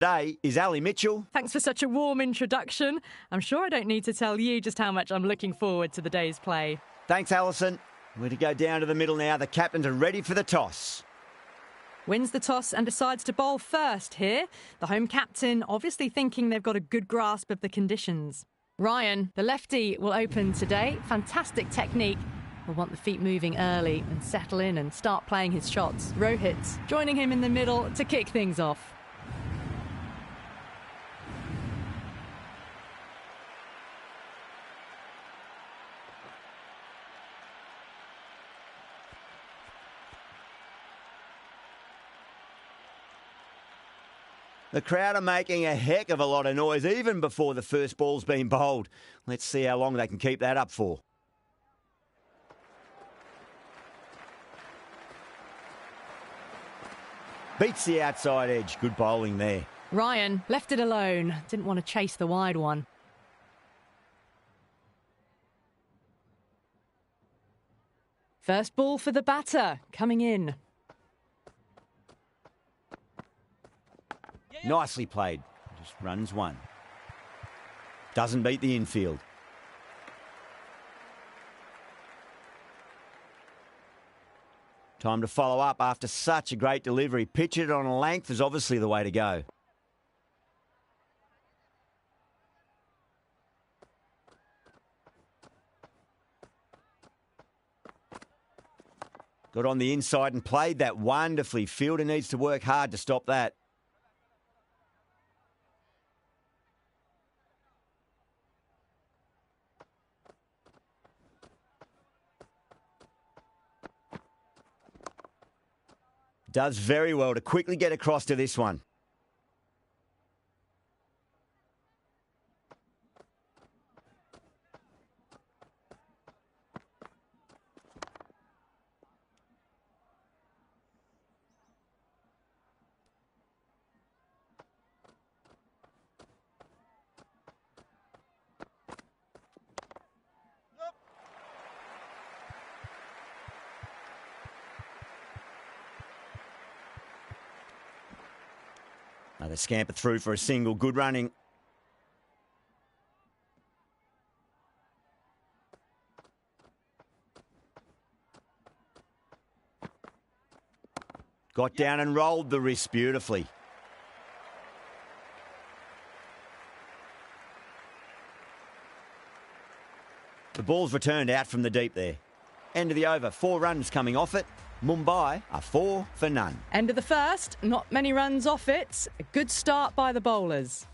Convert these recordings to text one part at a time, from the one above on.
Today is Ali Mitchell. Thanks for such a warm introduction. I'm sure I don't need to tell you just how much I'm looking forward to the day's play. Thanks, Alison. We're to go down to the middle now. The captains are ready for the toss. Wins the toss and decides to bowl first here. The home captain obviously thinking they've got a good grasp of the conditions. Ryan, the lefty, will open today. Fantastic technique. Will want the feet moving early and settle in and start playing his shots. Rohit joining him in the middle to kick things off. The crowd are making a heck of a lot of noise even before the first ball's been bowled. Let's see how long they can keep that up for. Beats the outside edge. Good bowling there. Ryan left it alone. Didn't want to chase the wide one. First ball for the batter, coming in. Nicely played. Just runs one. Doesn't beat the infield. Time to follow up after such a great delivery. Pitch it on a length is obviously the way to go. Got on the inside and played that wonderfully. Fielder needs to work hard to stop that. Does very well to quickly get across to this one. They scamper through for a single. Good running. Got down and rolled the wrist beautifully. The ball's returned out from the deep there. End of the over. 4 runs coming off it. Mumbai are 4 for none. End of the first, not many runs off it. A good start by the bowlers.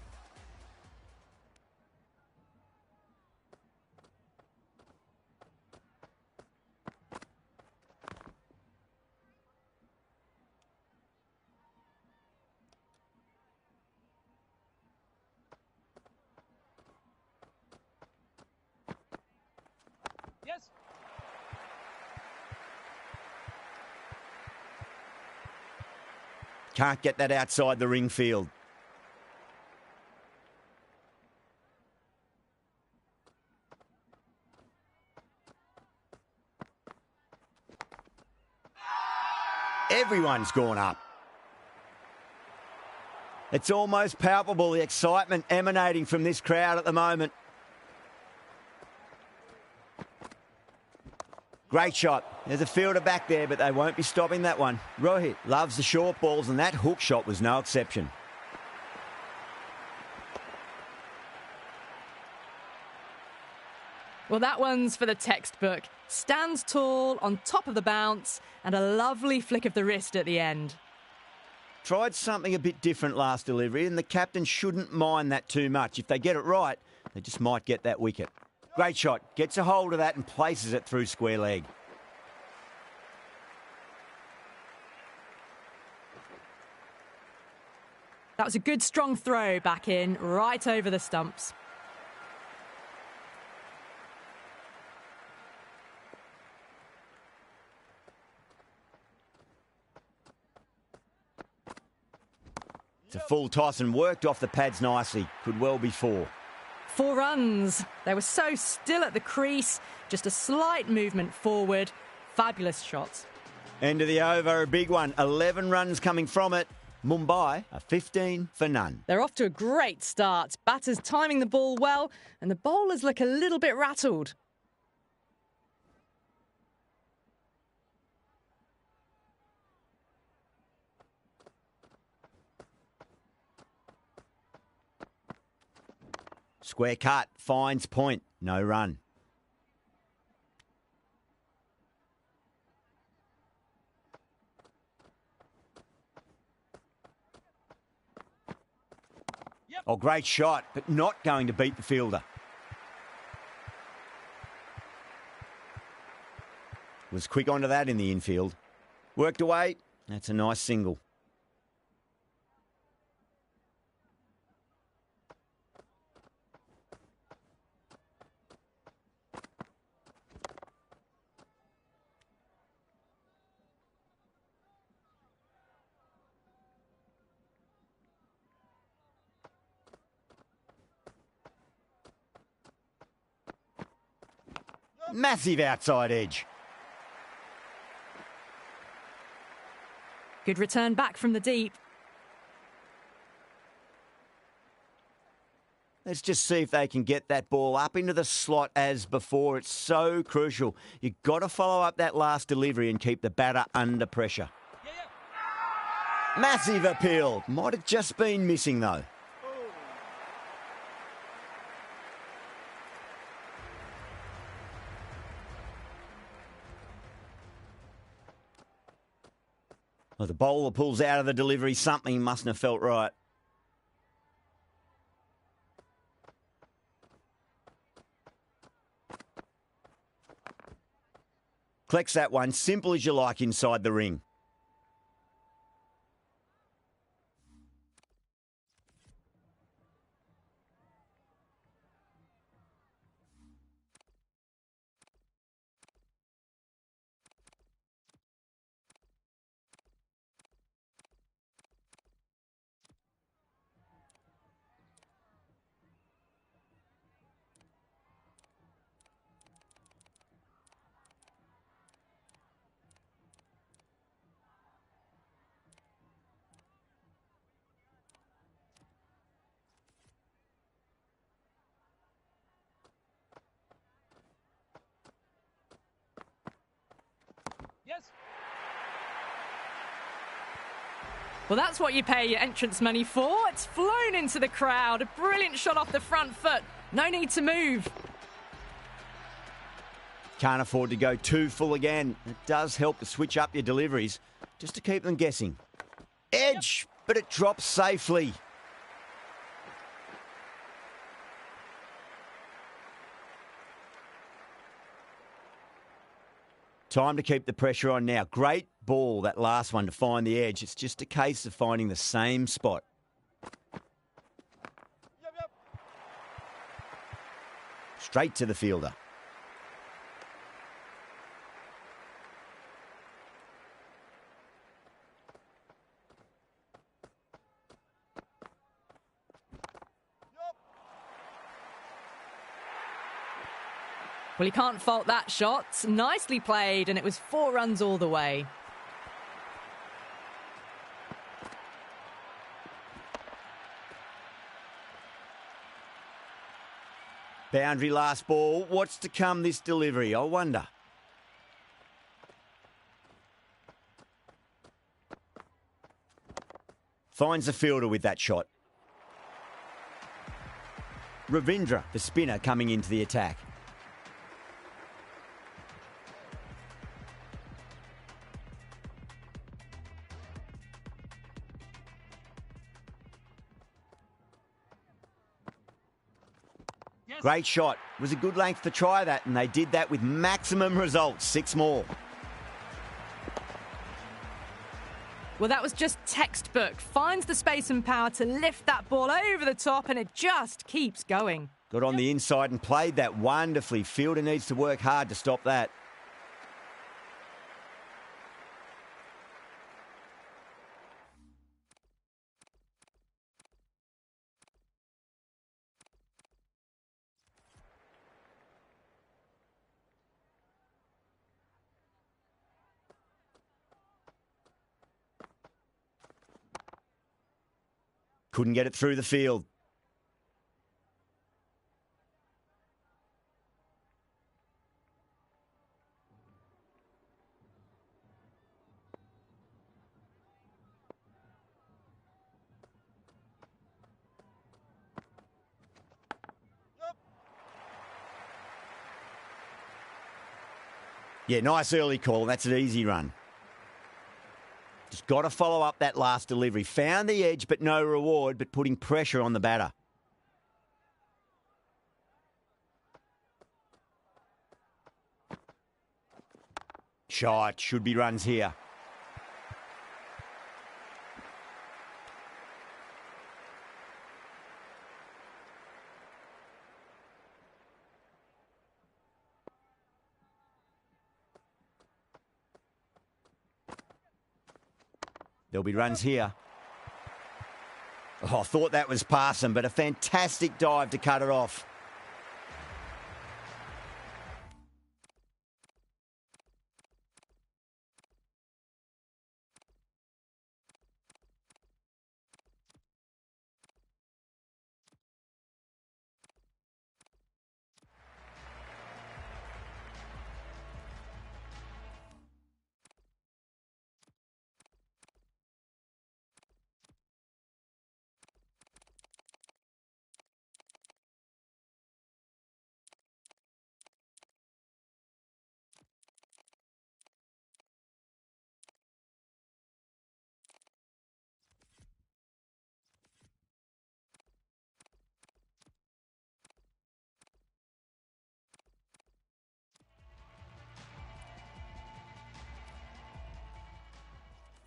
Yes. Can't get that outside the ring field. Everyone's gone up. It's almost palpable, the excitement emanating from this crowd at the moment. Great shot. There's a fielder back there, but they won't be stopping that one. Rohit loves the short balls, and that hook shot was no exception. Well, that one's for the textbook. Stands tall, on top of the bounce, and a lovely flick of the wrist at the end. Tried something a bit different last delivery, and the captain shouldn't mind that too much. If they get it right, they just might get that wicket. Great shot. Gets a hold of that and places it through square leg. That was a good strong throw back in, right over the stumps. It's a full toss and worked off the pads nicely. Could well be 4. 4 runs. They were so still at the crease. Just a slight movement forward. Fabulous shots. End of the over, a big one. 11 runs coming from it. Mumbai are 15 for none. They're off to a great start. Batters timing the ball well, and the bowlers look a little bit rattled. Square cut, finds point, no run. Oh, great shot, but not going to beat the fielder. Was quick onto that in the infield. Worked away. That's a nice single. Massive outside edge. Good return back from the deep. Let's just see if they can get that ball up into the slot as before. It's so crucial. You've got to follow up that last delivery and keep the batter under pressure. Massive appeal. Might have just been missing though. Well, the bowler pulls out of the delivery. Something mustn't have felt right. Collects that one, simple as you like inside the ring. Well, that's what you pay your entrance money for. It's flown into the crowd. A brilliant shot off the front foot. No need to move. Can't afford to go too full again. It does help to switch up your deliveries just to keep them guessing. Edge, but it drops safely. Time to keep the pressure on now. Great ball, that last one, to find the edge. It's just a case of finding the same spot. Straight to the fielder. Well, you can't fault that shot. Nicely played, and it was 4 runs all the way. Boundary last ball. What's to come this delivery, I wonder? Finds the fielder with that shot. Ravindra, the spinner, coming into the attack. Great shot. It was a good length to try that, and they did that with maximum results. 6 more. Well, that was just textbook. Finds the space and power to lift that ball over the top, and it just keeps going. Got on the inside and played that wonderfully. Fielder needs to work hard to stop that. Couldn't get it through the field. Yeah, nice early call. That's an easy run. Just got to follow up that last delivery. Found the edge, but no reward, but putting pressure on the batter. Shot. Should be runs here. There'll be runs here. Oh, I thought that was passing, but a fantastic dive to cut it off.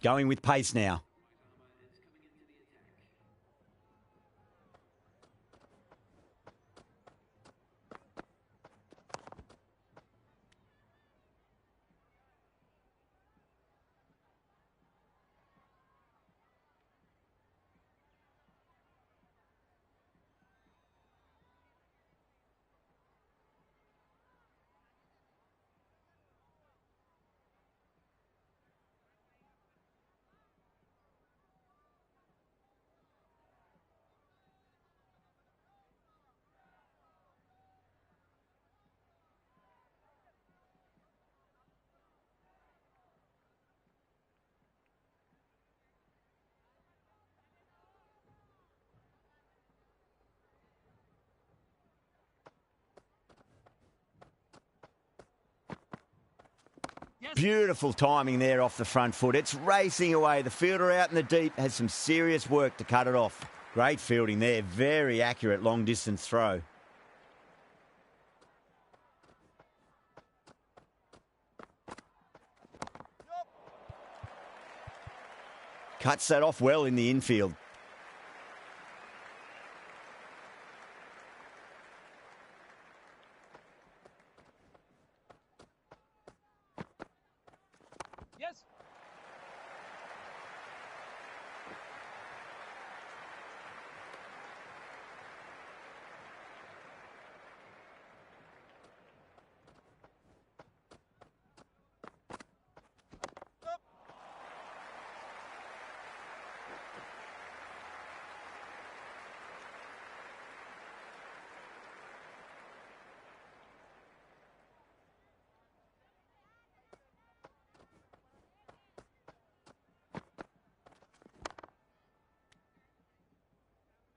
Going with pace now. Beautiful timing there off the front foot. It's racing away. The fielder out in the deep has some serious work to cut it off. Great fielding there. Very accurate long distance throw. Cuts that off well in the infield. Yes.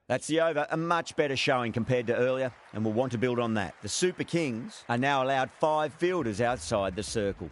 That's the over. A much better showing compared to earlier, and we'll want to build on that. The Super Kings are now allowed 5 fielders outside the circle.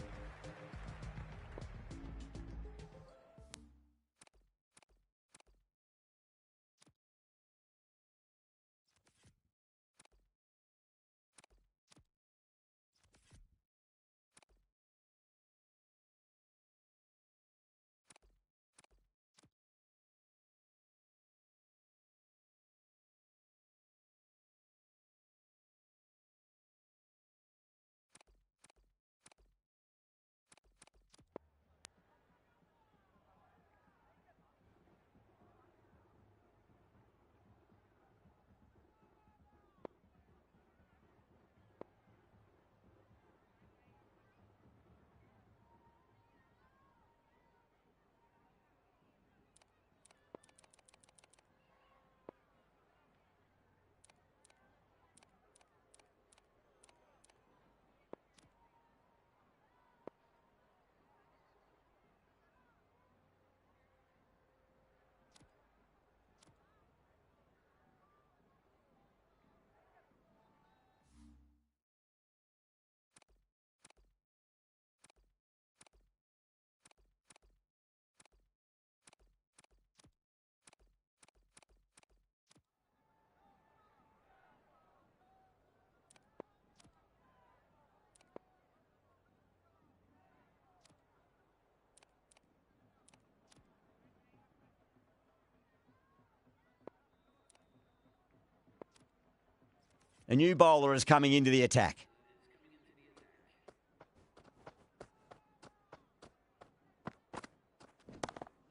A new bowler is coming into the attack.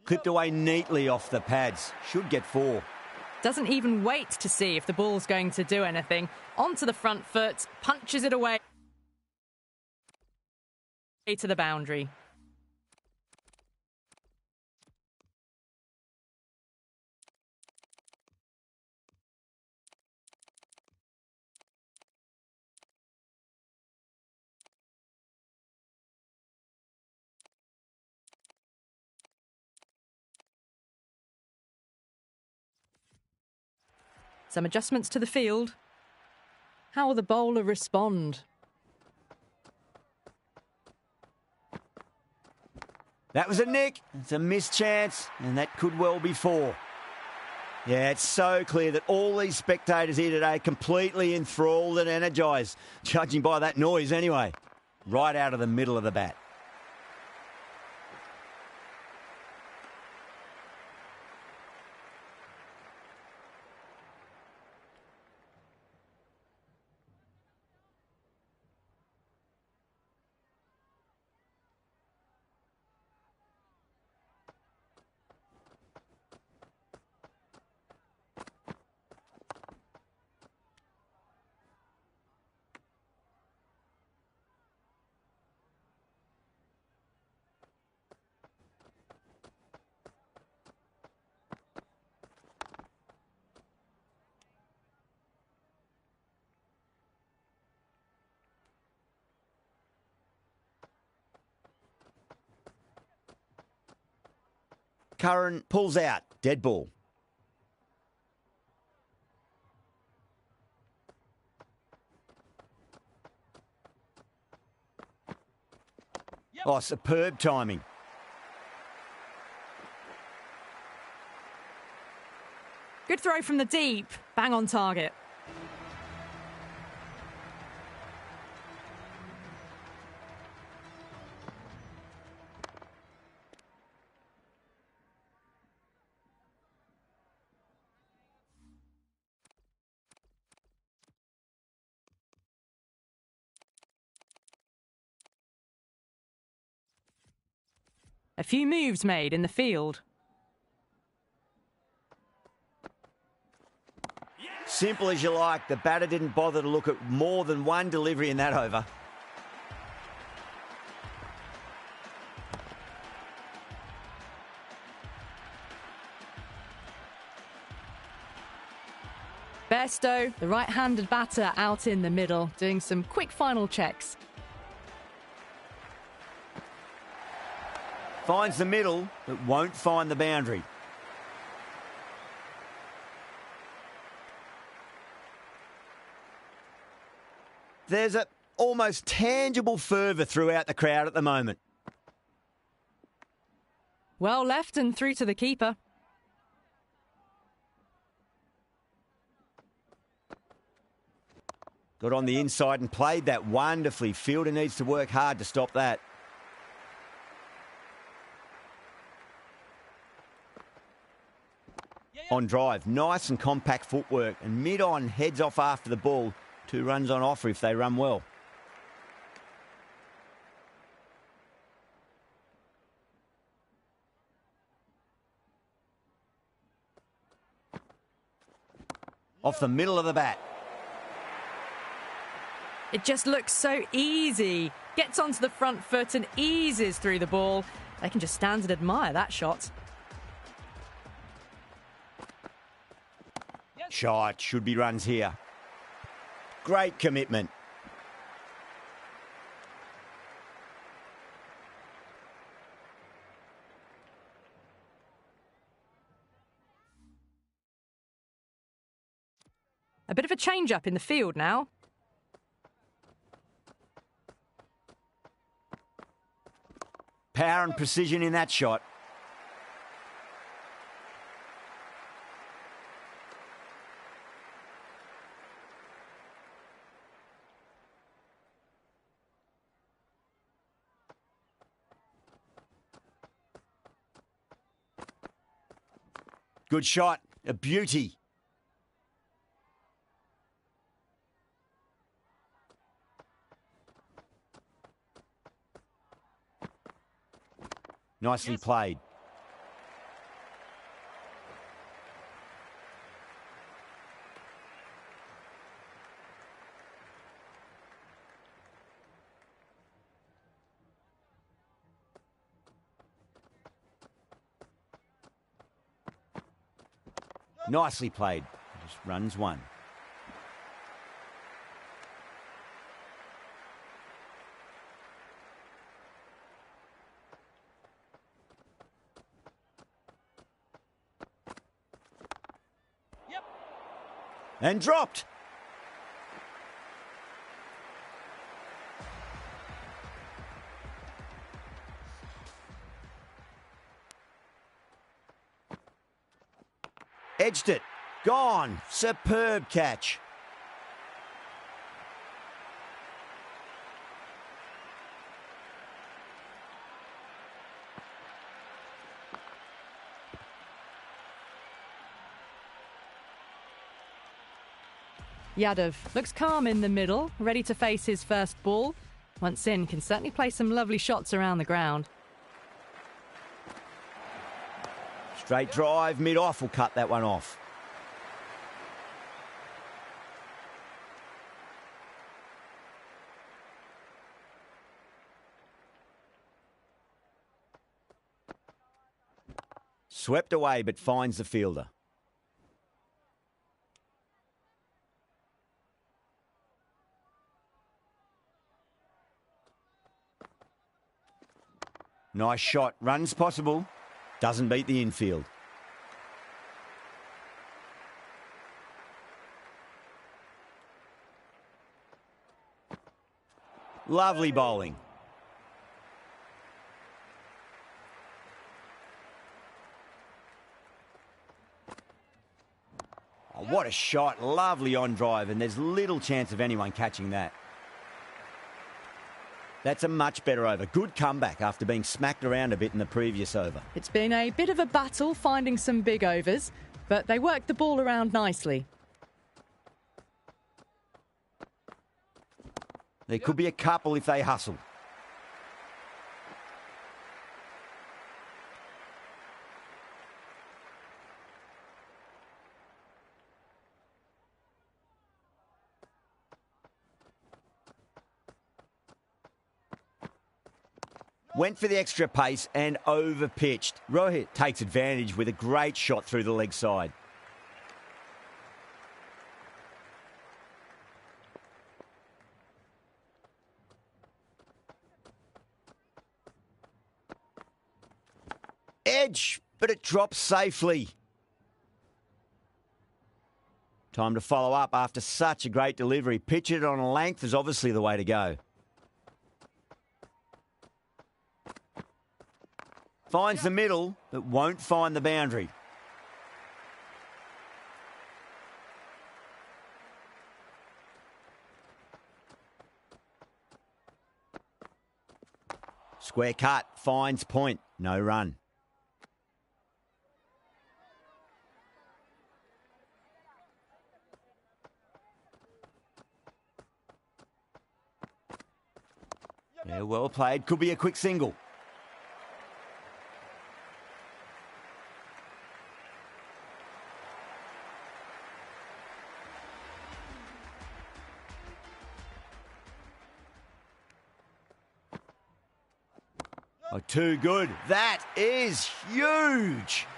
Clipped away neatly off the pads. Should get 4. Doesn't even wait to see if the ball's going to do anything. Onto the front foot, punches it away to the boundary. Some adjustments to the field. How will the bowler respond? That was a nick. It's a missed chance, and that could well be 4. Yeah, it's so clear that all these spectators here today are completely enthralled and energised, judging by that noise anyway. Right out of the middle of the bat. Curran pulls out. Dead ball. Oh, superb timing. Good throw from the deep. Bang on target. A few moves made in the field. Simple as you like. The batter didn't bother to look at more than one delivery in that over. Bairstow, the right-handed batter, out in the middle, doing some quick final checks. Finds the middle, but won't find the boundary. There's a almost tangible fervour throughout the crowd at the moment. Well left and through to the keeper. Got on the inside and played that wonderfully. Fielder needs to work hard to stop that. On drive, nice and compact footwork, and mid-on heads off after the ball. 2 runs on offer if they run well. Off the middle of the bat. It just looks so easy. Gets onto the front foot and eases through the ball. They can just stand and admire that shot. Shot, should be runs here. Great commitment. A bit of a change-up in the field now. Power and precision in that shot. Good shot, a beauty. Nicely played. Nicely played. Just runs one. And dropped. Edged it. Gone. Superb catch. Yadav looks calm in the middle, ready to face his first ball. Once in, can certainly play some lovely shots around the ground. Straight drive, mid-off will cut that one off. Swept away, but finds the fielder. Nice shot. Runs possible. Doesn't beat the infield. Lovely bowling. Oh, what a shot. Lovely on drive, and there's little chance of anyone catching that. That's a much better over. Good comeback after being smacked around a bit in the previous over. It's been a bit of a battle finding some big overs, but they worked the ball around nicely. There could be a couple if they hustle. Went for the extra pace and over-pitched. Rohit takes advantage with a great shot through the leg side. Edge, but it drops safely. Time to follow up after such a great delivery. Pitch it on a length is obviously the way to go. Finds the middle, but won't find the boundary. Square cut, finds point, no run. Yeah, well played, could be a quick single. Oh, too good. That is huge.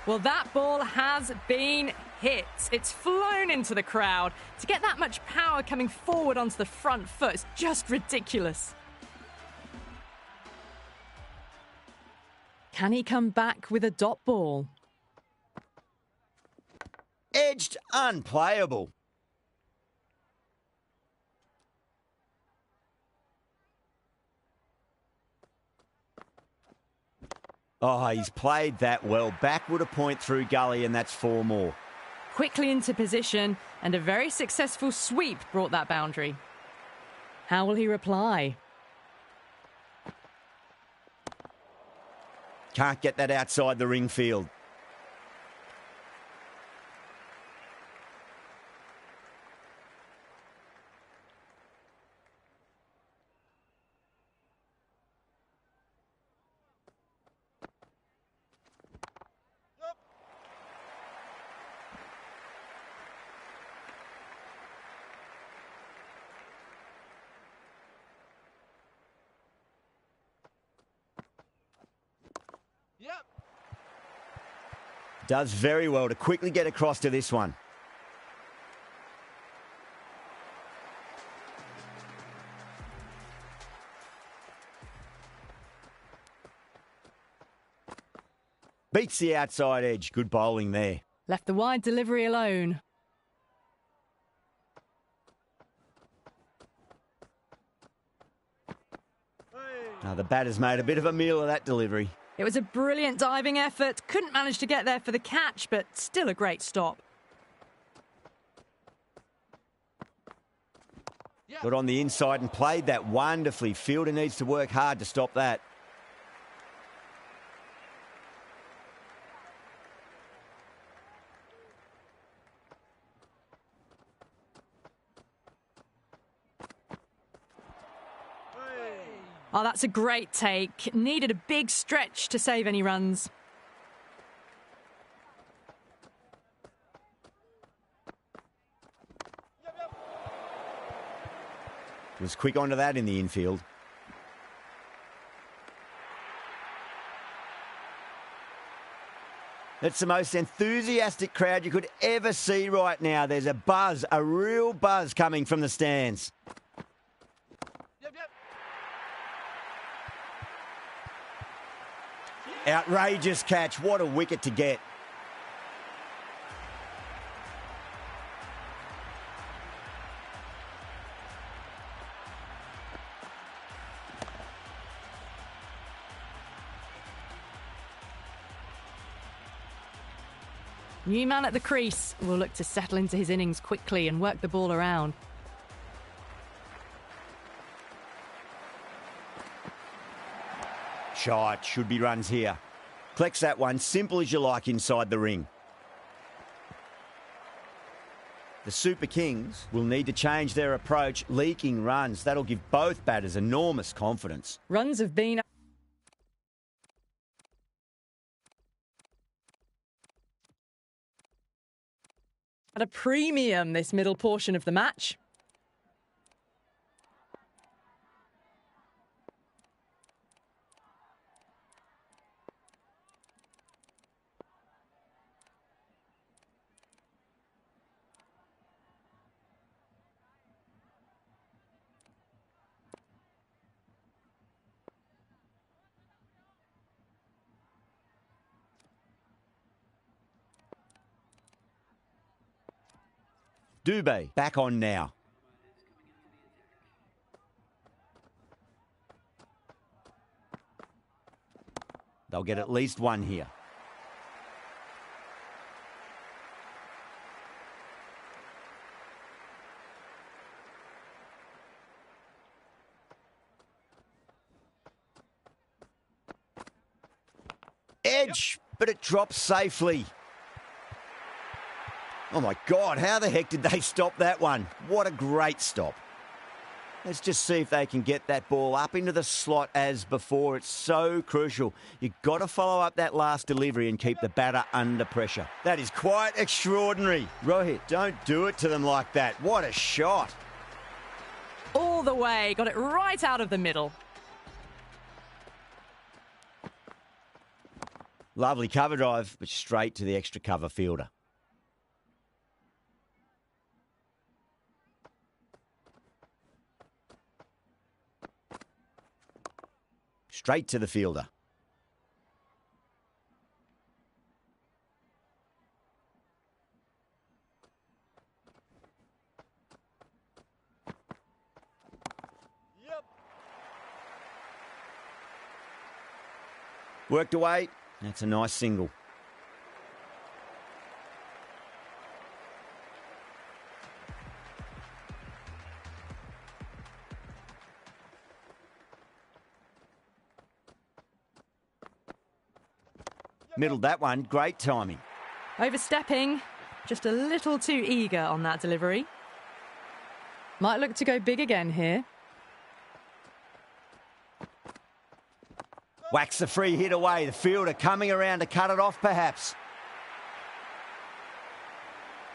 Well, that ball has been hit. It's flown into the crowd. To get that much power coming forward onto the front foot is just ridiculous. Can he come back with a dot ball? Edged, unplayable. Oh, he's played that well. Backward a point through gully, and that's 4 more. Quickly into position, and a very successful sweep brought that boundary. How will he reply? Can't get that outside the ring field. Does very well to quickly get across to this one. Beats the outside edge. Good bowling there. Left the wide delivery alone. Now the batter's made a bit of a meal of that delivery. It was a brilliant diving effort. Couldn't manage to get there for the catch, but still a great stop. Got on the inside and played that wonderfully. Fielder needs to work hard to stop that. Oh, that's a great take. Needed a big stretch to save any runs. Was quick onto that in the infield. It's the most enthusiastic crowd you could ever see right now. There's a buzz, a real buzz coming from the stands. Outrageous catch. What a wicket to get. New man at the crease will look to settle into his innings quickly and work the ball around. Shot. Should be runs here. Collects that one. Simple as you like inside the ring. The Super Kings will need to change their approach, leaking runs. That'll give both batters enormous confidence. Runs have been at a premium this middle portion of the match. Dubé back on now. They'll get at least one here. Edge, but it drops safely. Oh my God, how the heck did they stop that one? What a great stop. Let's just see if they can get that ball up into the slot as before. It's so crucial. You've got to follow up that last delivery and keep the batter under pressure. That is quite extraordinary. Rohit, don't do it to them like that. What a shot. All the way, got it right out of the middle. Lovely cover drive, but straight to the extra cover fielder. Straight to the fielder. Yep. Worked away. That's a nice single. Middled that one. Great timing. Overstepping. Just a little too eager on that delivery. Might look to go big again here. Whacks the free hit away. The fielder coming around to cut it off, perhaps.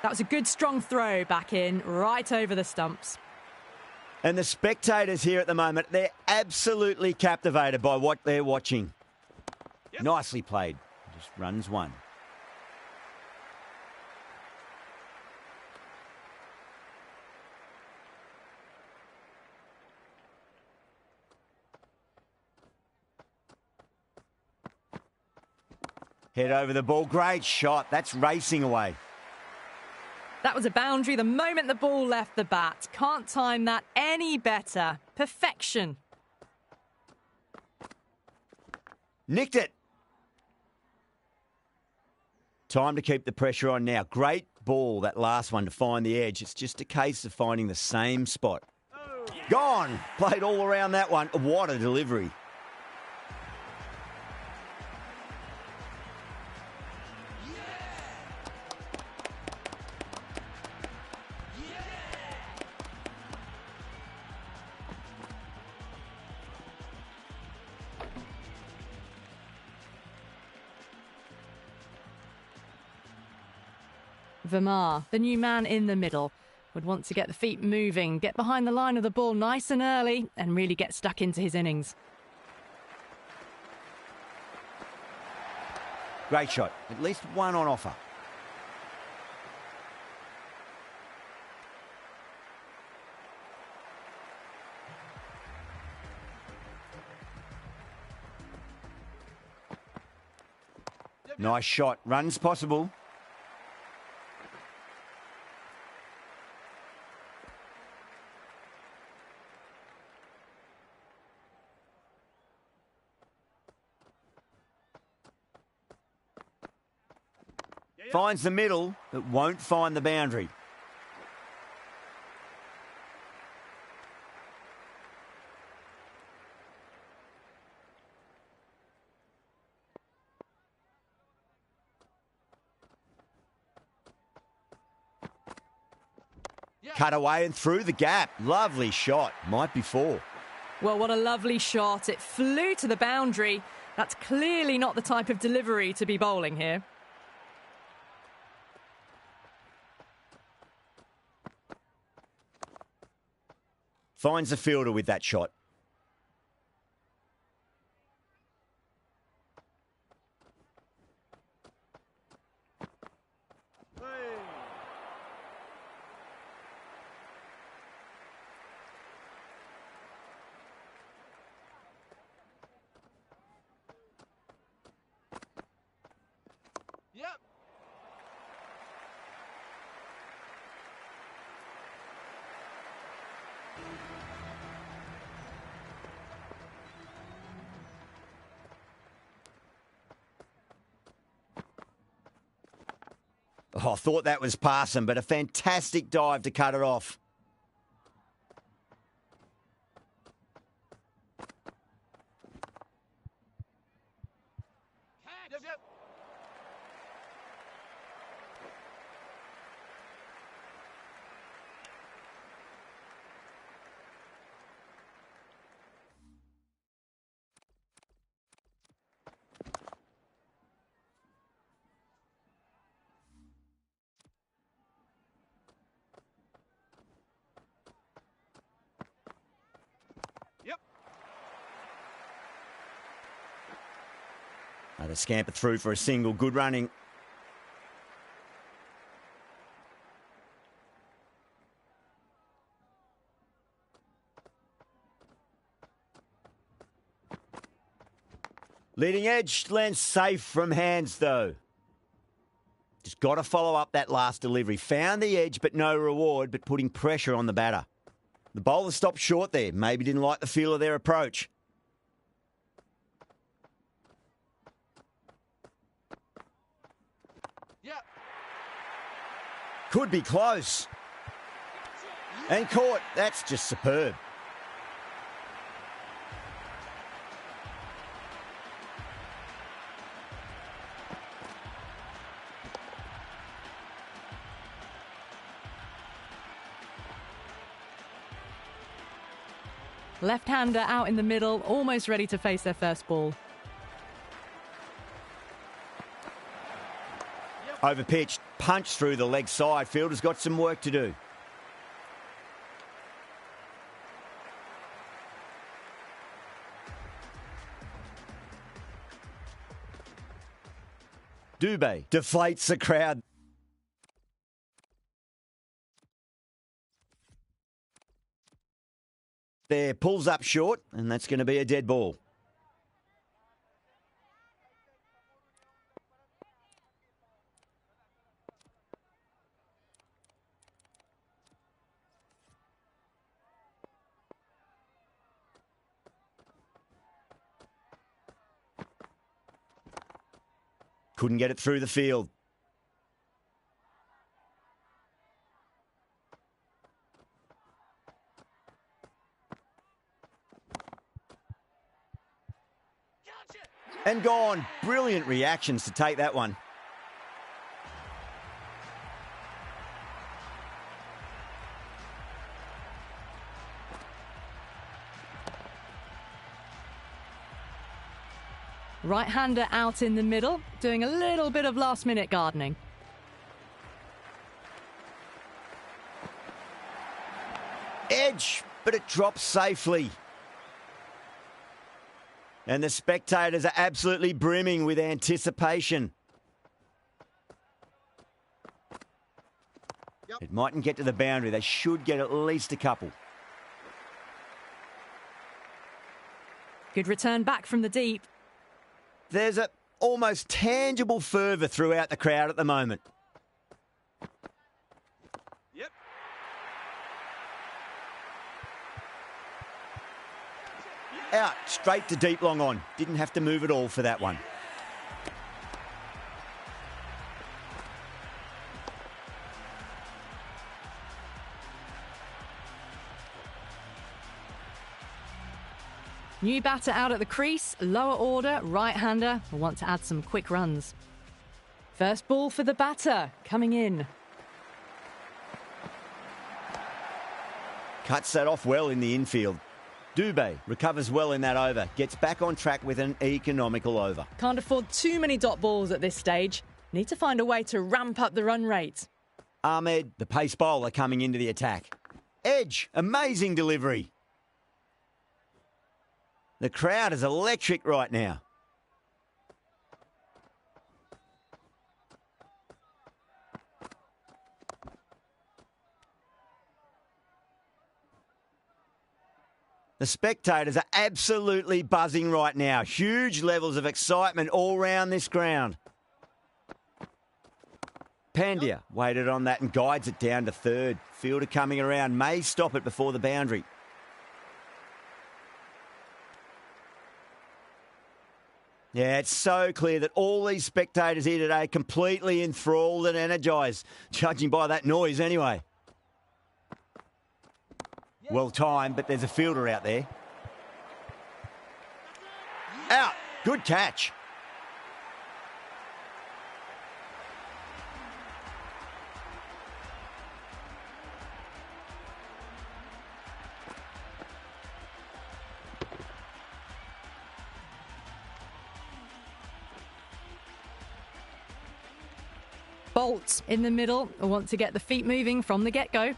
That was a good strong throw back in, right over the stumps. And the spectators here at the moment, they're absolutely captivated by what they're watching. Nicely played. Just runs one. Head over the ball. Great shot. That's racing away. That was a boundary the moment the ball left the bat. Can't time that any better. Perfection. Nicked it. Time to keep the pressure on now. Great ball, that last one, to find the edge. It's just a case of finding the same spot. Gone. Played all around that one. What a delivery. Vermaar, the new man in the middle, would want to get the feet moving, get behind the line of the ball nice and early and really get stuck into his innings. Great shot. At least one on offer. Nice shot. Runs possible. Finds the middle, but won't find the boundary. Cut away and through the gap. Lovely shot. Might be four. Well, what a lovely shot. It flew to the boundary. That's clearly not the type of delivery to be bowling here. Finds the fielder with that shot. Oh, I thought that was passing, but a fantastic dive to cut it off. They scamper through for a single. Good running. Leading edge lands safe from hands, though. Just got to follow up that last delivery. Found the edge, but no reward, but putting pressure on the batter. The bowler stopped short there. Maybe didn't like the feel of their approach. Could be close. And caught. That's just superb. Left-hander out in the middle, almost ready to face their first ball. Overpitched, punched through the leg side. Fielder's got some work to do. Dubé deflates the crowd. There, pulls up short, and that's going to be a dead ball. Couldn't get it through the field. And gone. Brilliant reactions to take that one. Right-hander out in the middle, doing a little bit of last-minute gardening. Edge, but it drops safely. And the spectators are absolutely brimming with anticipation. Yep. It mightn't get to the boundary. They should get at least a couple. Good return back from the deep. There's a almost tangible fervour throughout the crowd at the moment. Yep. Out, straight to deep long on. Didn't have to move at all for that one. New batter out at the crease, lower order, right-hander will want to add some quick runs. First ball for the batter, coming in. Cuts that off well in the infield. Dubé recovers well in that over, gets back on track with an economical over. Can't afford too many dot balls at this stage. Need to find a way to ramp up the run rate. Ahmed, the pace bowler, coming into the attack. Edge, amazing delivery. The crowd is electric right now. The spectators are absolutely buzzing right now. Huge levels of excitement all round this ground. Pandya waited on that and guides it down to third. Fielder coming around, may stop it before the boundary. Yeah, it's so clear that all these spectators here today are completely enthralled and energised, judging by that noise anyway. Well timed, but there's a fielder out there. Out. Good catch. Bolt in the middle. I want to get the feet moving from the get-go.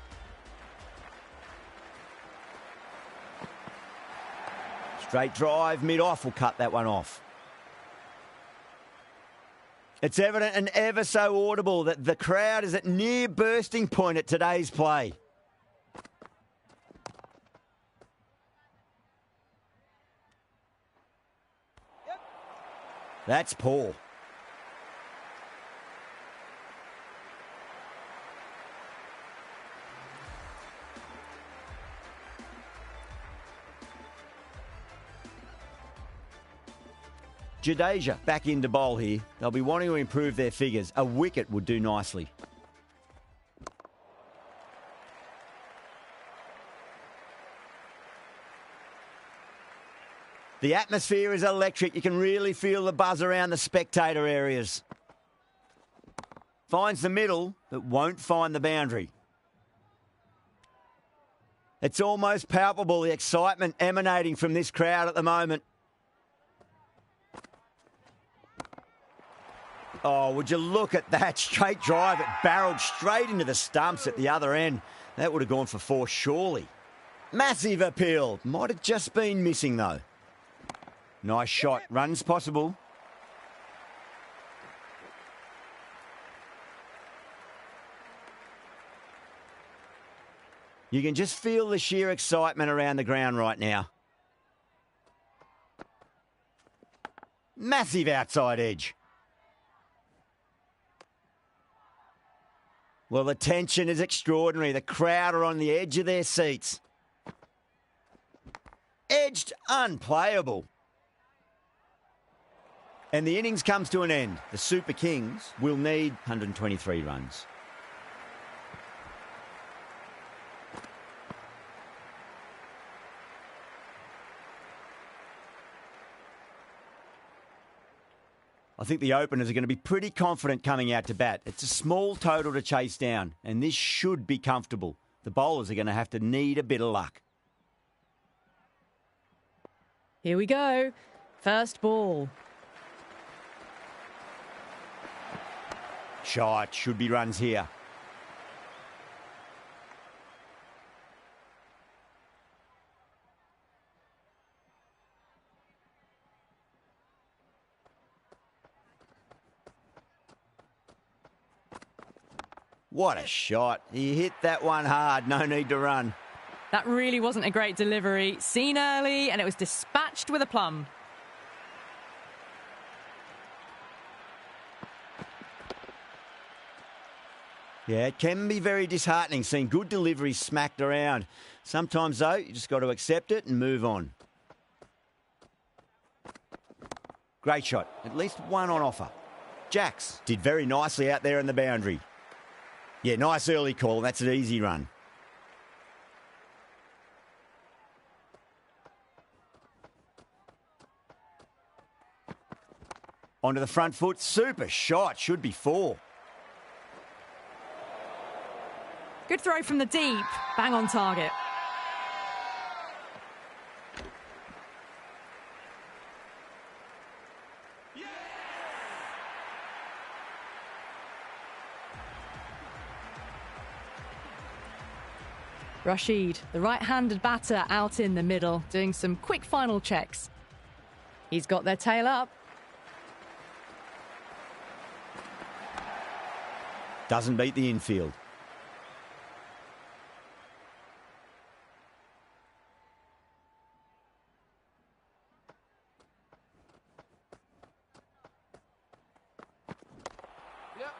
Straight drive, mid-off will cut that one off. It's evident and ever so audible that the crowd is at near bursting point at today's play. That's poor. Jadeja back into bowl here. They'll be wanting to improve their figures. A wicket would do nicely. The atmosphere is electric. You can really feel the buzz around the spectator areas. Finds the middle, but won't find the boundary. It's almost palpable, the excitement emanating from this crowd at the moment. Oh, would you look at that straight drive? It barreled straight into the stumps at the other end. That would have gone for four, surely. Massive appeal. Might have just been missing, though. Nice shot. Runs possible. You can just feel the sheer excitement around the ground right now. Massive outside edge. Well, the tension is extraordinary. The crowd are on the edge of their seats. Edged, unplayable. And the innings comes to an end. The Super Kings will need 123 runs. I think the openers are going to be pretty confident coming out to bat. It's a small total to chase down, and this should be comfortable. The bowlers are going to have to need a bit of luck. Here we go. First ball. Shot, should be runs here. What a shot. He hit that one hard. No need to run. That really wasn't a great delivery. Seen early, and it was dispatched with a plum. Yeah, it can be very disheartening seeing good deliveries smacked around. Sometimes, though, you just got to accept it and move on. Great shot. At least one on offer. Jacks did very nicely out there in the boundary. Yeah, nice early call. That's an easy run. Onto the front foot. Super shot. Should be 4. Good throw from the deep. Bang on target. Rashid, the right-handed batter, out in the middle, doing some quick final checks. He's got their tail up. Doesn't beat the infield. Yep.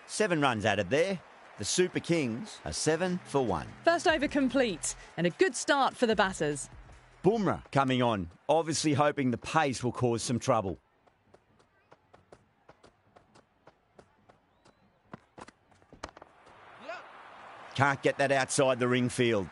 7 runs added there. The Super Kings are 7 for 1. First over complete, and a good start for the batters. Bumrah coming on, obviously hoping the pace will cause some trouble. Yep. Can't get that outside the ring field.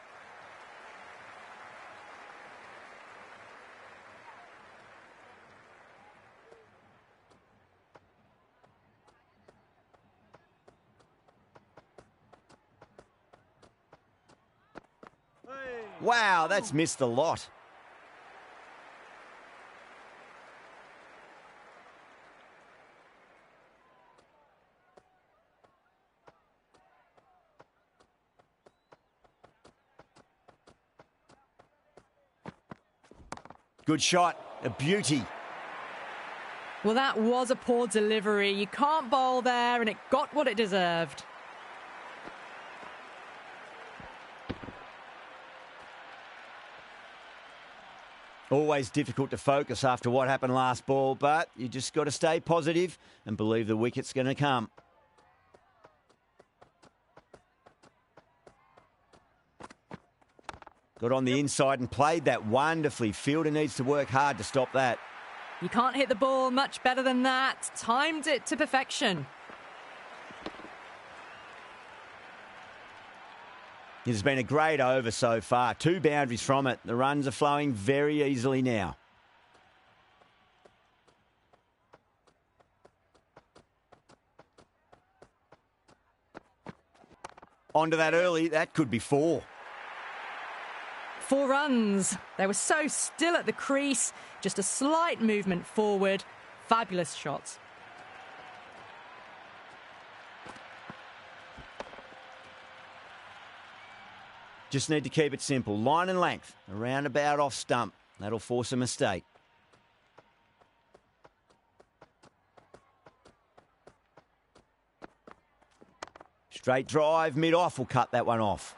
Wow, that's missed a lot. Good shot, a beauty. Well, that was a poor delivery. You can't bowl there, and it got what it deserved. Always difficult to focus after what happened last ball, but you just got to stay positive and believe the wicket's going to come. Got on the inside and played that wonderfully. Fielder needs to work hard to stop that. You can't hit the ball much better than that. Timed it to perfection. It has been a great over so far. 2 boundaries from it. The runs are flowing very easily now. Onto that early. That could be 4. 4 runs. They were so still at the crease. Just a slight movement forward. Fabulous shots. Just need to keep it simple. Line and length. Around about off stump. That'll force a mistake. Straight drive, mid-off will cut that one off.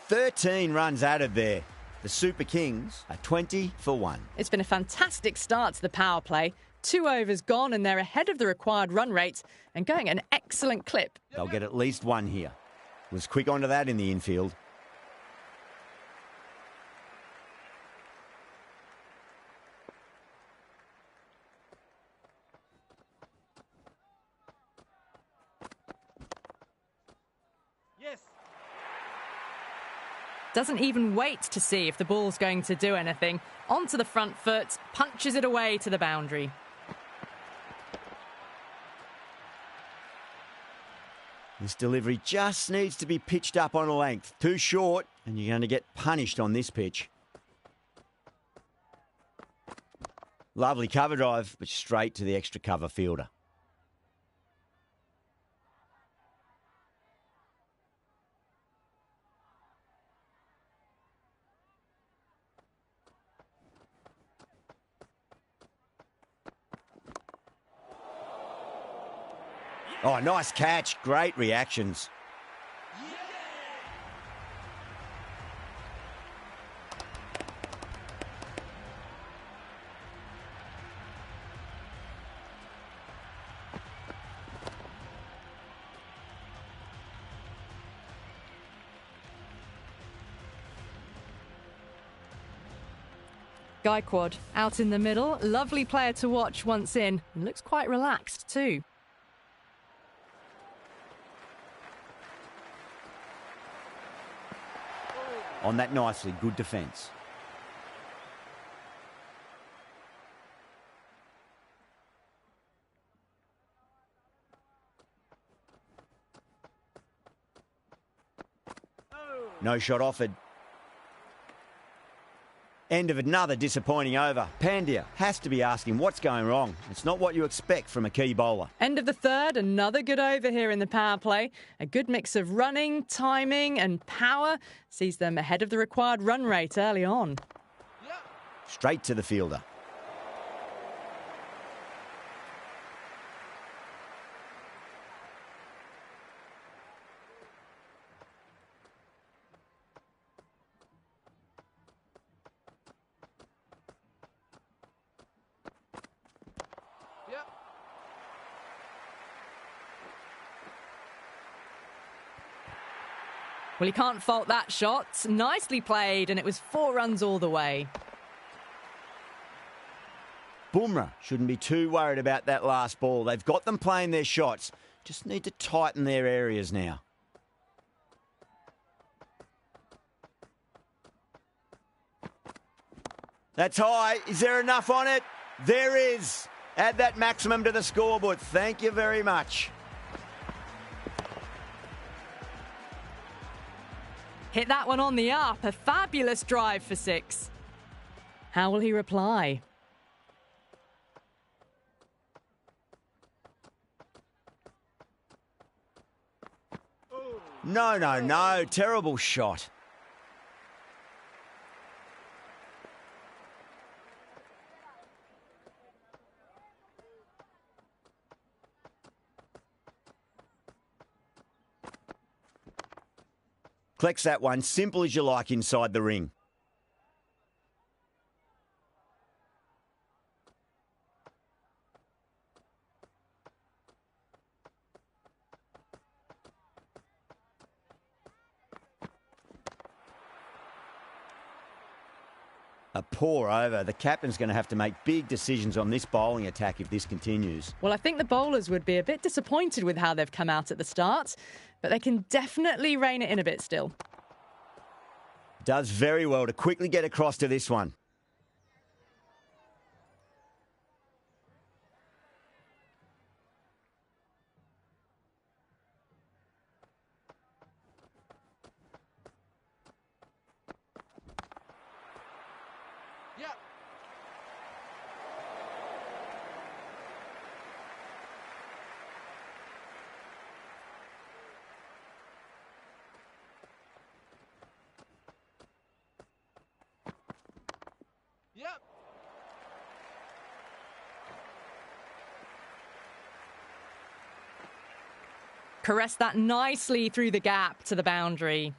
13 runs added there. The Super Kings are 20 for 1. It's been a fantastic start to the power play. 2 overs gone and they're ahead of the required run rate and going at an excellent clip. They'll get at least one here. Was quick onto that in the infield. Doesn't even wait to see if the ball's going to do anything. Onto the front foot, punches it away to the boundary. This delivery just needs to be pitched up on a length. Too short, and you're going to get punished on this pitch. Lovely cover drive, but straight to the extra cover fielder. Oh, nice catch. Great reactions. Gaikwad out in the middle. Lovely player to watch once in. And looks quite relaxed too. On that nicely, good defence. No shot offered. End of another disappointing over. Pandya has to be asking what's going wrong. It's not what you expect from a key bowler. End of the third, another good over here in the power play. A good mix of running, timing and power sees them ahead of the required run rate early on. Straight to the fielder. Well, you can't fault that shot. Nicely played, and it was 4 runs all the way. Bumrah shouldn't be too worried about that last ball. They've got them playing their shots. Just need to tighten their areas now. That's high. Is there enough on it? There is. Add that maximum to the scoreboard. Thank you very much. Hit that one on the up. A fabulous drive for 6. How will he reply? No. Terrible shot. Collects that one, simple as you like inside the ring. A poor over. The captain's going to have to make big decisions on this bowling attack if this continues. Well, I think the bowlers would be a bit disappointed with how they've come out at the start, but they can definitely rein it in a bit still. Does very well to quickly get across to this one. Caressed that nicely through the gap to the boundary.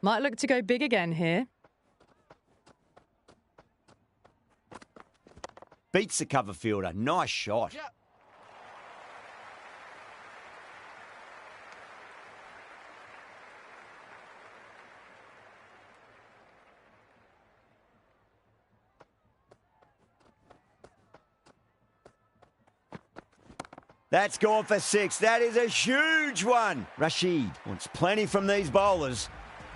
Might look to go big again here. Beats the cover fielder. Nice shot. Yeah. That's gone for 6. That is a huge one. Rashid wants plenty from these bowlers.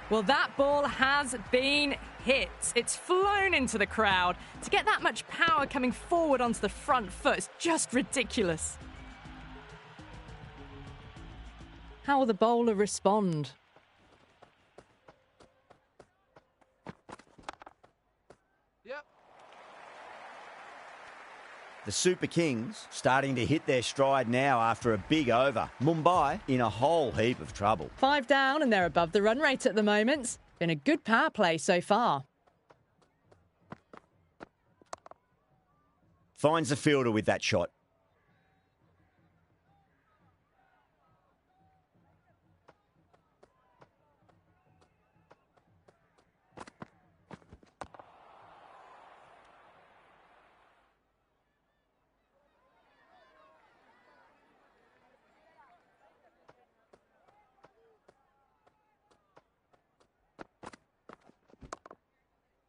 Well, that ball has been hit. It's flown into the crowd. To get that much power coming forward onto the front foot is just ridiculous. How will the bowler respond? Yep. The Super Kings starting to hit their stride now after a big over. Mumbai in a whole heap of trouble. 5 down and they're above the run rate at the moment. Been a good power play so far. Finds the fielder with that shot.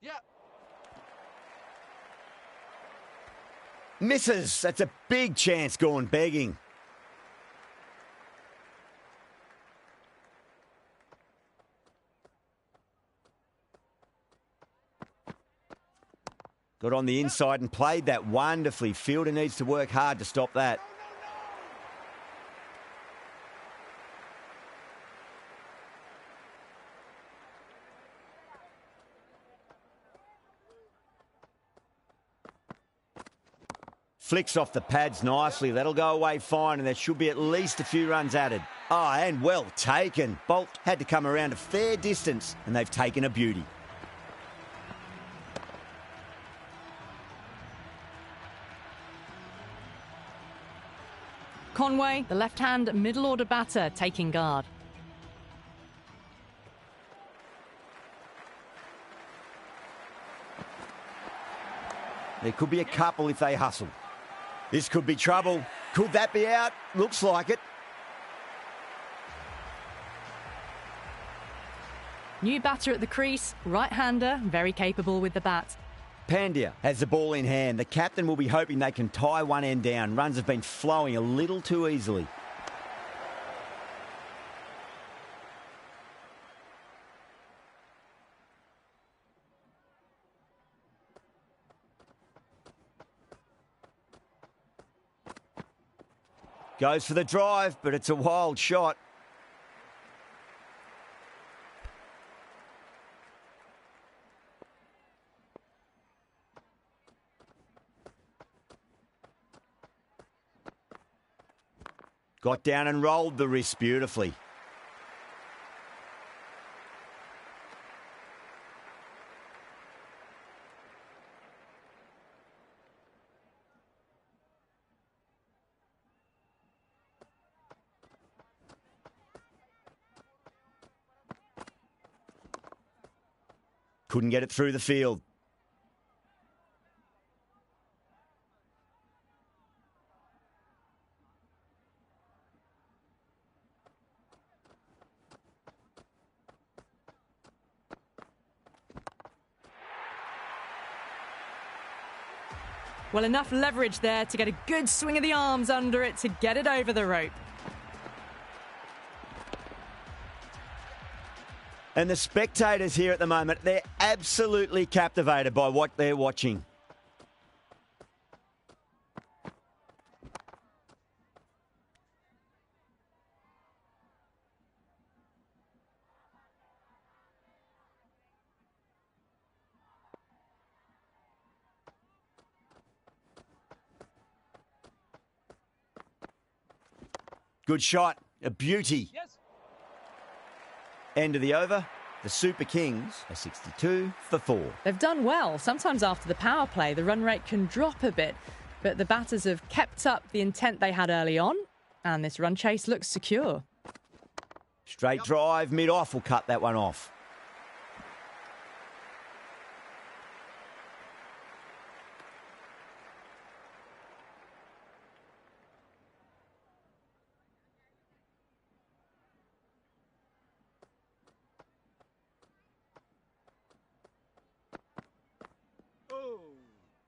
Yeah. Misses. That's a big chance gone begging. Got on the inside and played that wonderfully. Fielder needs to work hard to stop that. Flicks off the pads nicely. That'll go away fine, and there should be at least a few runs added. Oh, and well taken. Bolt had to come around a fair distance, and they've taken a beauty. Conway, the left-hand middle-order batter, taking guard. There could be a couple if they hustle. This could be trouble. Could that be out? Looks like it. New batter at the crease, right-hander, very capable with the bat. Pandya has the ball in hand. The captain will be hoping they can tie one end down. Runs have been flowing a little too easily. Goes for the drive, but it's a wild shot. Got down and rolled the wrist beautifully. Couldn't get it through the field. Well, enough leverage there to get a good swing of the arms under it to get it over the rope. And the spectators here at the moment, they're absolutely captivated by what they're watching. Good shot, a beauty. Yes. End of the over. The Super Kings are 62 for 4. They've done well. Sometimes after the power play, the run rate can drop a bit, but the batters have kept up the intent they had early on, And this run chase looks secure. Straight drive, mid-off will cut that one off.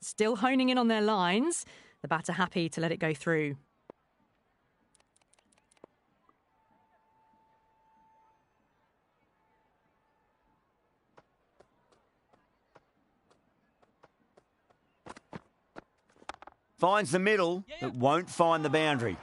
Still honing in on their lines. The batter happy to let it go through. Finds the middle, but won't find the boundary.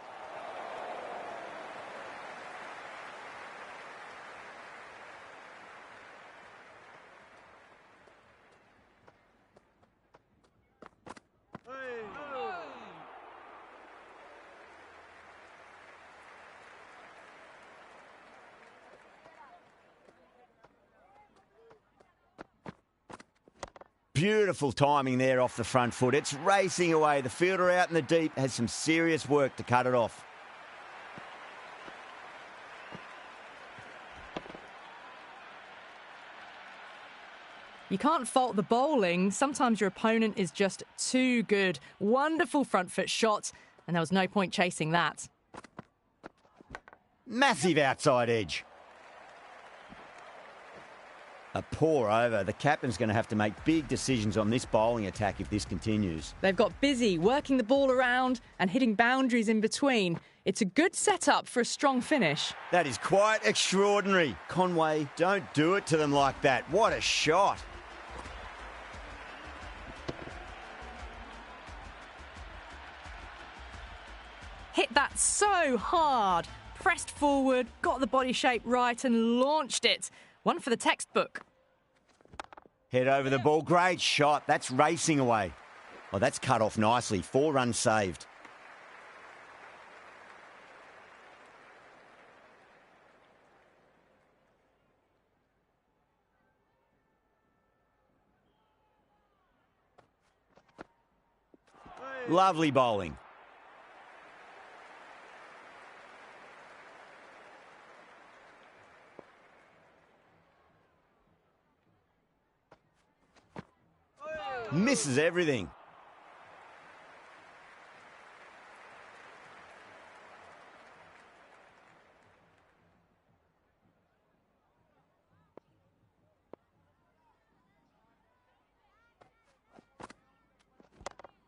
Beautiful timing there off the front foot. It's racing away. The fielder out in the deep has some serious work to cut it off. You can't fault the bowling. Sometimes your opponent is just too good. Wonderful front foot shot, and there was no point chasing that. Massive outside edge. A poor over. The captain's going to have to make big decisions on this bowling attack if this continues. They've got busy working the ball around and hitting boundaries in between. It's a good setup for a strong finish. That is quite extraordinary. Conway, don't do it to them like that. What a shot. Hit that so hard. Pressed forward, got the body shape right and launched it. One for the textbook. Head over the ball. Great shot. That's racing away. Oh, that's cut off nicely. 4 runs saved. Lovely bowling. Misses everything.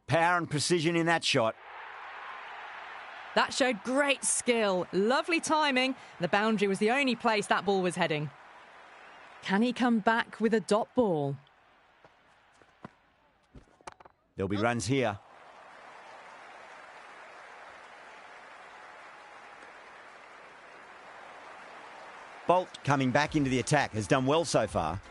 Power and precision in that shot. That showed great skill. Lovely timing. The boundary was the only place that ball was heading. Can he come back with a dot ball? There'll be runs here. Bolt coming back into the attack has done well so far.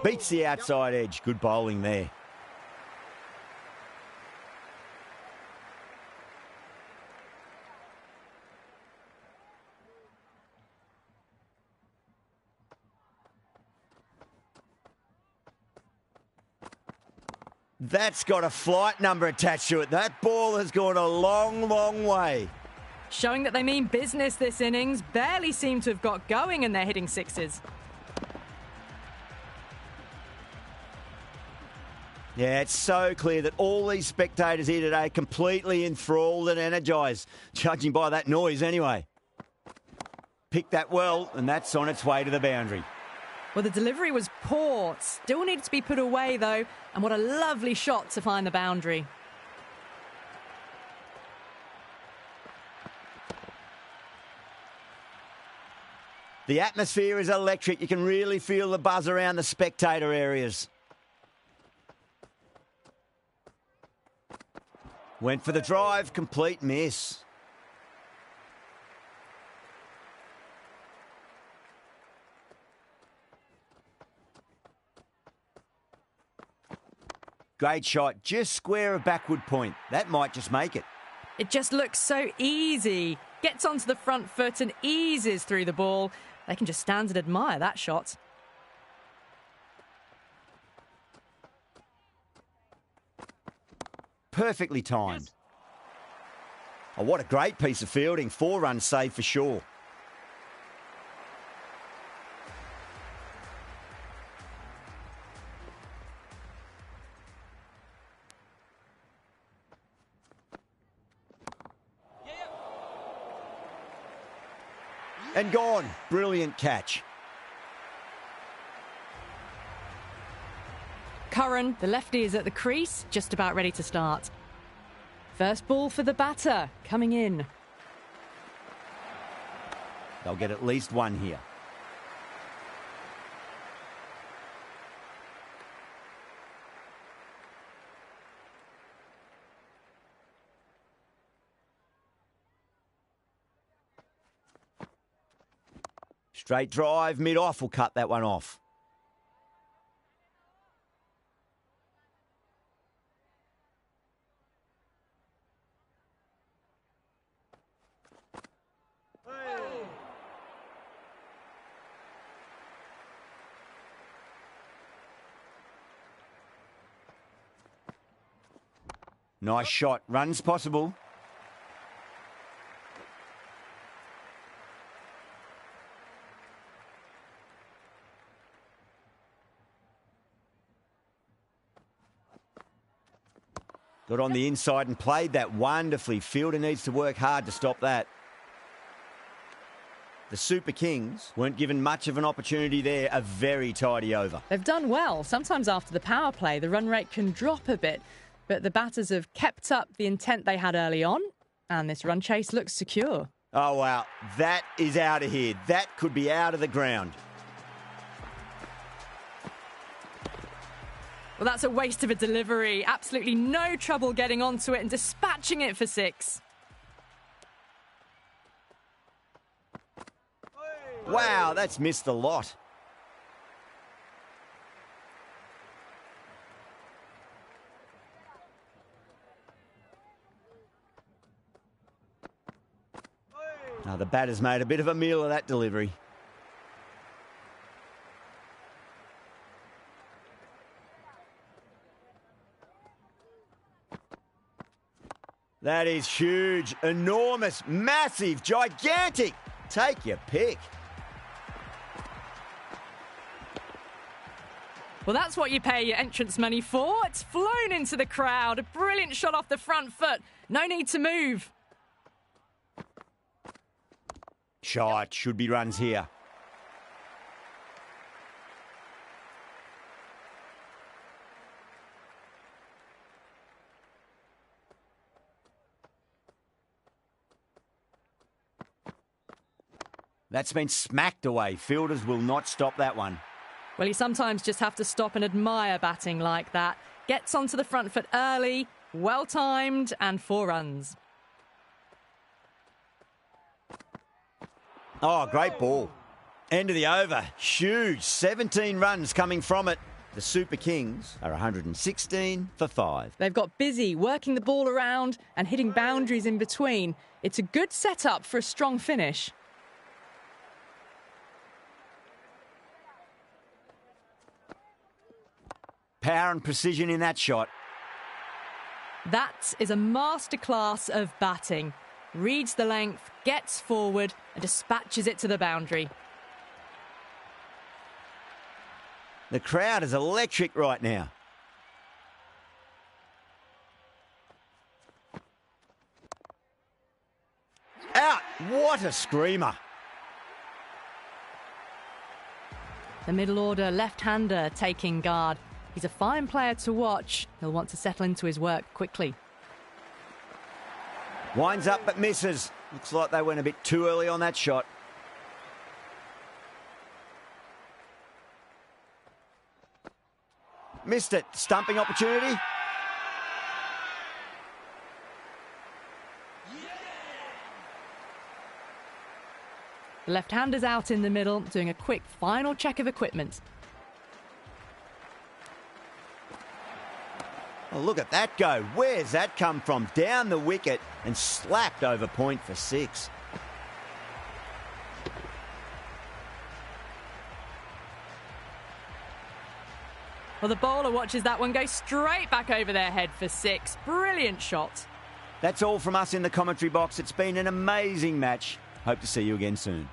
Beats the outside edge. Good bowling there. That's got a flight number attached to it. That ball has gone a long, long way. Showing that they mean business this innings. Barely seem to have got going and they're hitting sixes. Yeah, it's so clear that all these spectators here today completely enthralled and energised, judging by that noise anyway. Picked that well, and that's on its way to the boundary. Well, the delivery was poor. Still needed to be put away, though. And what a lovely shot to find the boundary. The atmosphere is electric. You can really feel the buzz around the spectator areas. Went for the drive, complete miss. Great shot, just square of backward point. That might just make it. It just looks so easy. Gets onto the front foot and eases through the ball. They can just stand and admire that shot. perfectly timed. Oh, what a great piece of fielding. 4 runs saved for sure. And gone. Brilliant catch. Curran, the lefty, is at the crease, just about ready to start. First ball for the batter, coming in. They'll get at least one here. Straight drive, mid-off will cut that one off. Nice shot. Runs possible. Got on the inside and played that wonderfully. Fielder needs to work hard to stop that. The Super Kings weren't given much of an opportunity there. A very tidy over. They've done well. Sometimes after the power play, the run rate can drop a bit, but the batters have kept up the intent they had early on, and this run chase looks secure. Oh, wow. That is out of here. That could be out of the ground. Well, that's a waste of a delivery. Absolutely no trouble getting onto it and dispatching it for 6. Wow, that's missed a lot. Now the batter's made a bit of a meal of that delivery. That is huge, enormous, massive, gigantic. Take your pick. Well, that's what you pay your entrance money for. It's flown into the crowd. A brilliant shot off the front foot. No need to move. Shot, should be runs here. That's been smacked away. Fielders will not stop that one. Well, you sometimes just have to stop and admire batting like that. Gets onto the front foot early, well-timed, and 4 runs. Oh, great ball. End of the over. Huge. 17 runs coming from it. The Super Kings are 116 for 5. They've got busy working the ball around and hitting boundaries in between. It's a good setup for a strong finish. Power and precision in that shot. That is a masterclass of batting. Reads the length, gets forward and dispatches it to the boundary. The crowd is electric right now. Out! What a screamer. The middle order left-hander taking guard. He's a fine player to watch. He'll want to settle into his work quickly. Winds up but misses. Looks like they went a bit too early on that shot. Missed it. Stumping opportunity. The left-hander's out in the middle, doing a quick final check of equipment. Oh, look at that go. Where's that come from? Down the wicket and slapped over point for 6. Well, the bowler watches that one go straight back over their head for 6. Brilliant shot. That's all from us in the commentary box. It's been an amazing match. Hope to see you again soon.